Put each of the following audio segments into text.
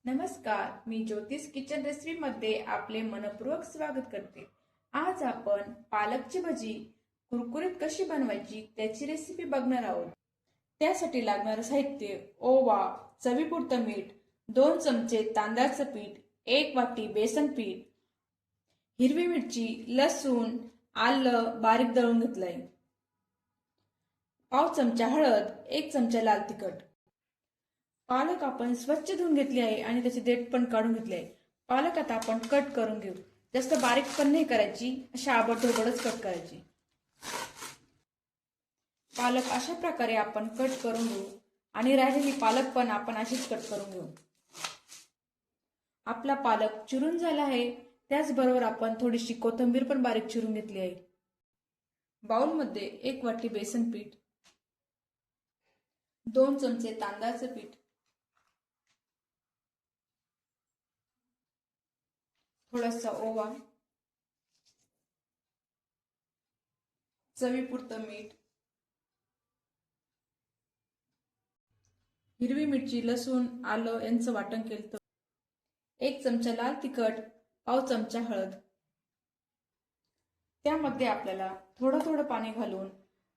नमस्कार, मी ज्योतिष kitchen recipe मध्ये आपले मनपूर्वक स्वागत करते। आज आपण पालकची भजी कुरकुरीत कशी बनवायची त्याची रेसिपी बघणार आहोत। त्यासाठी लागणारे साहित्य: ओवा, चवीपुरतं मीठ, 2 चमचे तांदळाचं पीठ, 1 वाटी बेसन पीठ, हिरवी मिरची, लसूण, आलं बारीक दळून घेतलंय, पाव चमचा हळद, 1 चमचा लाल तिखट। पालक आपण स्वच्छ धुवून घेतली आहे आणि त्याचे देठ पण काढून घेतले आहे। पालक आता आपण कट करून घेऊ। जास्त बारीक पण नाही करायची, अशा आबडधोबडच कट करायची। पालक अशा प्रकारे आपण कट करून घेऊ आणि राहिलेली पालक पण आपण अशीच कट करून घेऊ। आपला पालक चिरून झाला आहे। त्याचबरोबर आपण थोडीशी कोथिंबीर पण बारीक चिरून घेतली आहे। बाउलमध्ये 1 वाटी बेसन पीठ, 2 चमचे तांदळाचं पीठ, थोडासा ओवा, चवीपुरतं मीठ, हिरवी मिरची, लसूण, आलं यांचं वाटण केलं, 1 चमचा लाल तिखट, पाव चमचा हळद। त्यामध्ये आपल्याला थोडं थोडं पाणी घालून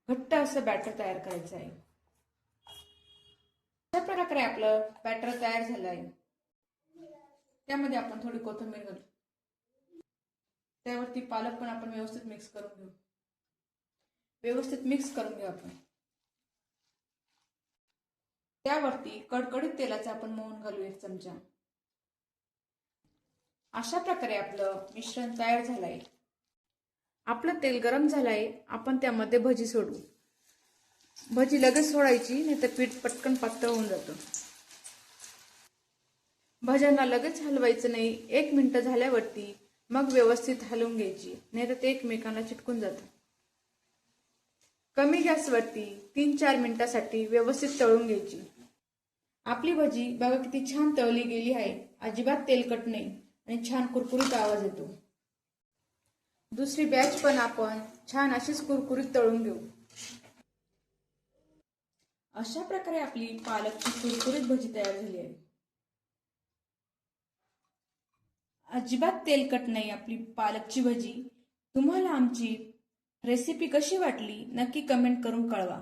घट्ट असं बॅटर तयार करायचं आहे। अशा प्रकारे आपलं बॅटर तयार झालं आहे। त्यामध्ये आपण थोडी कोथिंबीर घालू, त्यावरती पालक पण आपण व्यवस्थित मिक्स करून घेऊ। आपण त्यावरती कडकडीत तेलाचा आपण मोहन घालू 1 चमचा। अशा प्रकारे आपलं मिश्रण तयार झालंय। आपलं तेल गरम झालंय, आपण त्यामध्ये भजी सोडू। भजी लगेच सोडायची, नाही तर पीठ पटकन पातळ होऊन जातं। भज्यांना लगेच हलवायचं नाही, 1 मिनिट झाल्यावरती मग व्यवस्थित हलवून घ्यायची, नाही तर ते एकमेकांना चिटकून जातं। कमी गॅसवरती 3-4 मिनिटांसाठी व्यवस्थित तळून घ्यायची। आपली भजी बघा किती छान तळली गेली आहे, अजिबात तेलकट नाही आणि छान कुरकुरीत आवाज येतो। दुसरी बॅच पण आपण छान अशीच कुरकुरीत तळून घेऊ। अशा प्रकारे आपली पालकची कुरकुरीत भजी तयार झाली आहे। अजिबात तेलकट नाही आपली पालकची भजी। तुम्हाला आमची रेसिपी कशी वाटली नक्की कमेंट करून कळवा।